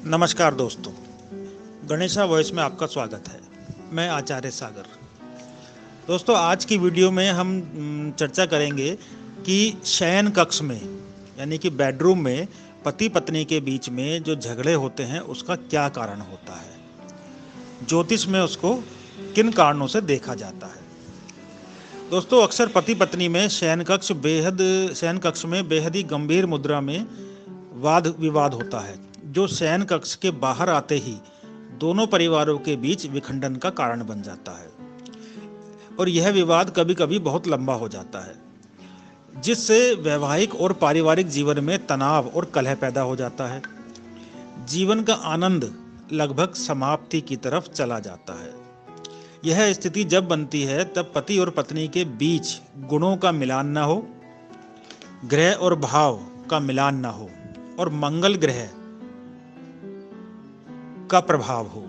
नमस्कार दोस्तों, गणेशा वॉइस में आपका स्वागत है। मैं आचार्य सागर। दोस्तों, आज की वीडियो में हम चर्चा करेंगे कि शयन कक्ष में यानी कि बेडरूम में पति पत्नी के बीच में जो झगड़े होते हैं उसका क्या कारण होता है, ज्योतिष में उसको किन कारणों से देखा जाता है। दोस्तों, अक्सर पति पत्नी में शयन कक्ष में बेहद ही गंभीर मुद्रा में वाद विवाद होता है, जो शयन कक्ष के बाहर आते ही दोनों परिवारों के बीच विखंडन का कारण बन जाता है और यह विवाद कभी कभी बहुत लंबा हो जाता है, जिससे वैवाहिक और पारिवारिक जीवन में तनाव और कलह पैदा हो जाता है। जीवन का आनंद लगभग समाप्ति की तरफ चला जाता है। यह स्थिति जब बनती है तब पति और पत्नी के बीच गुणों का मिलान न हो, ग्रह और भाव का मिलान न हो और मंगल ग्रह का प्रभाव हो।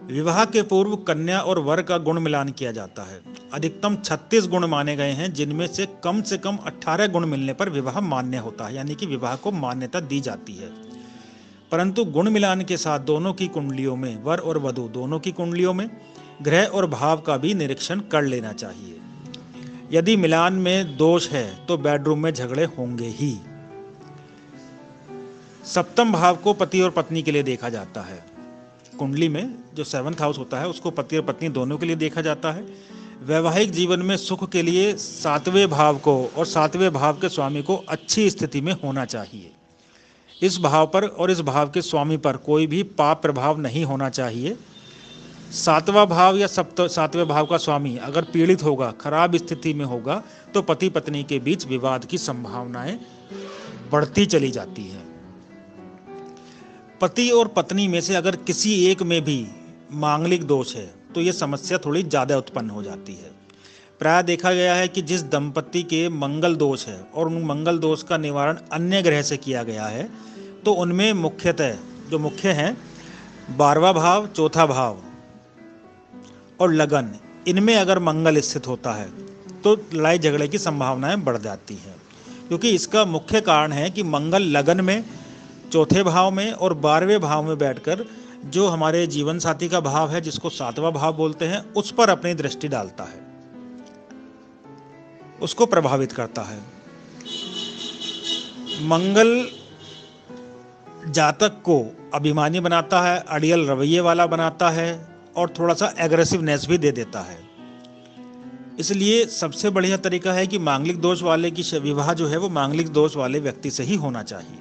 विवाह के पूर्व कन्या और वर का गुण मिलान किया जाता है। अधिकतम 36 गुण माने गए हैं, जिनमें से कम 18 गुण मिलने पर विवाह मान्य होता है, यानी कि विवाह को मान्यता दी जाती है। परंतु गुण मिलान के साथ दोनों की कुंडलियों में, वर और वधू दोनों की कुंडलियों में ग्रह और भाव का भी निरीक्षण कर लेना चाहिए। यदि मिलान में दोष है तो बेडरूम में झगड़े होंगे ही। सप्तम भाव को पति और पत्नी के लिए देखा जाता है। कुंडली में जो 7th हाउस होता है उसको पति और पत्नी दोनों के लिए देखा जाता है। वैवाहिक जीवन में सुख के लिए 7वें भाव को और 7वें भाव के स्वामी को अच्छी स्थिति में होना चाहिए। इस भाव पर और इस भाव के स्वामी पर कोई भी पाप प्रभाव नहीं होना चाहिए। 7वां भाव या 7वें भाव का स्वामी अगर पीड़ित होगा, खराब स्थिति में होगा, तो पति पत्नी के बीच विवाद की संभावनाएं बढ़ती चली जाती है। पति और पत्नी में से अगर किसी एक में भी मांगलिक दोष है तो यह समस्या थोड़ी ज़्यादा उत्पन्न हो जाती है। प्राय देखा गया है कि जिस दंपति के मंगल दोष है और उन मंगल दोष का निवारण अन्य ग्रह से किया गया है, तो उनमें मुख्यतः जो मुख्य हैं 12वां भाव, 4था भाव और लगन, इनमें अगर मंगल स्थित होता है तो लड़ाई झगड़े की संभावनाएं बढ़ जाती हैं, क्योंकि इसका मुख्य कारण है कि मंगल लगन में, 4थे भाव में और 12वें भाव में बैठकर जो हमारे जीवन साथी का भाव है, जिसको 7वां भाव बोलते हैं, उस पर अपनी दृष्टि डालता है, उसको प्रभावित करता है। मंगल जातक को अभिमानी बनाता है, अड़ियल रवैये वाला बनाता है और थोड़ा सा एग्रेसिवनेस भी दे देता है। इसलिए सबसे बढ़िया तरीका है कि मांगलिक दोष वाले की विवाह जो है वो मांगलिक दोष वाले व्यक्ति से ही होना चाहिए।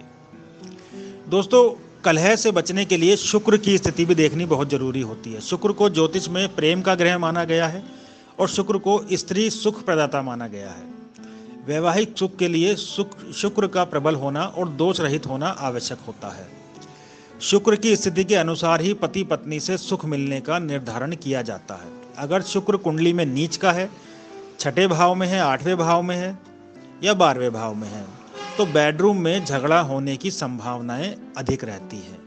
दोस्तों, कलह से बचने के लिए शुक्र की स्थिति भी देखनी बहुत जरूरी होती है। शुक्र को ज्योतिष में प्रेम का ग्रह माना गया है और शुक्र को स्त्री सुख प्रदाता माना गया है। वैवाहिक सुख के लिए शुक्र का प्रबल होना और दोष रहित होना आवश्यक होता है। शुक्र की स्थिति के अनुसार ही पति पत्नी से सुख मिलने का निर्धारण किया जाता है। अगर शुक्र कुंडली में नीच का है, 6ठे भाव में है, 8वें भाव में है या 12वें भाव में है, तो बेडरूम में झगड़ा होने की संभावनाएं अधिक रहती है।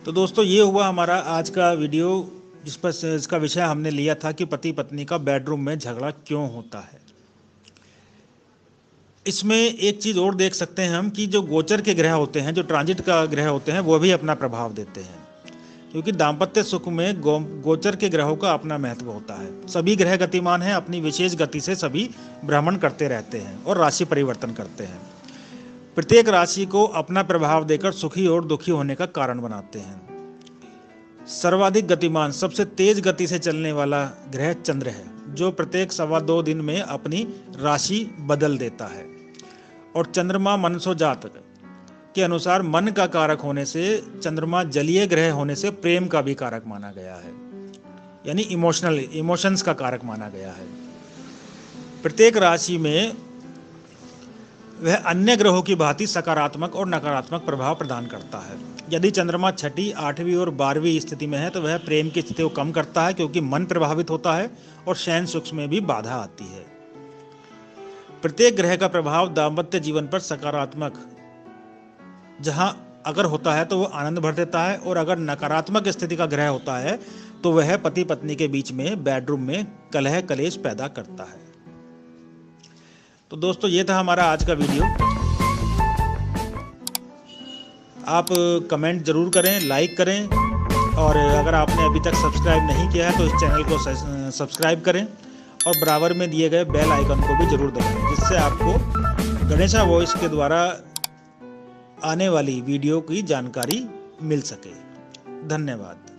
तो दोस्तों, ये हुआ हमारा आज का वीडियो, जिस पर इसका विषय हमने लिया था कि पति पत्नी का बेडरूम में झगड़ा क्यों होता है। इसमें एक चीज और देख सकते हैं हम कि जो गोचर के ग्रह होते हैं, जो ट्रांजिट का ग्रह होते हैं, वो भी अपना प्रभाव देते हैं, क्योंकि दाम्पत्य सुख में गोचर के ग्रहों का अपना महत्व होता है। सभी ग्रह गतिमान हैं, अपनी विशेष गति से सभी भ्रमण करते रहते हैं और राशि परिवर्तन करते हैं। प्रत्येक राशि को अपना प्रभाव देकर सुखी और दुखी होने का कारण बनाते हैं। सर्वाधिक गतिमान, सबसे तेज गति से चलने वाला ग्रह चंद्र है, जो प्रत्येक 2.25 दिन में अपनी राशि बदल देता है। और चंद्रमा मनसो जातक के अनुसार मन का कारक होने से, चंद्रमा जलीय ग्रह होने से प्रेम का भी कारक माना गया है, यानी इमोशंस का कारक माना गया है। प्रत्येक राशि में वह अन्य ग्रहों की भांति सकारात्मक और नकारात्मक प्रभाव प्रदान करता है। यदि चंद्रमा 6ठी, 8वीं और 12वीं स्थिति में है तो वह प्रेम की स्थिति को कम करता है, क्योंकि मन प्रभावित होता है और शयन सुख में भी बाधा आती है। प्रत्येक ग्रह का प्रभाव दाम्पत्य जीवन पर सकारात्मक जहां अगर होता है तो वो आनंद भर देता है, और अगर नकारात्मक स्थिति का ग्रह होता है तो वह पति पत्नी के बीच में बेडरूम में कलह कलेश पैदा करता है। तो दोस्तों ये था हमारा आज का वीडियो। आप कमेंट जरूर करें, लाइक करें, और अगर आपने अभी तक सब्सक्राइब नहीं किया है तो इस चैनल को सब्सक्राइब करें और बराबर में दिए गए बेल आइकन को भी जरूर दबाएं, जिससे आपको गणेशा वॉइस के द्वारा आने वाली वीडियो की जानकारी मिल सके। धन्यवाद।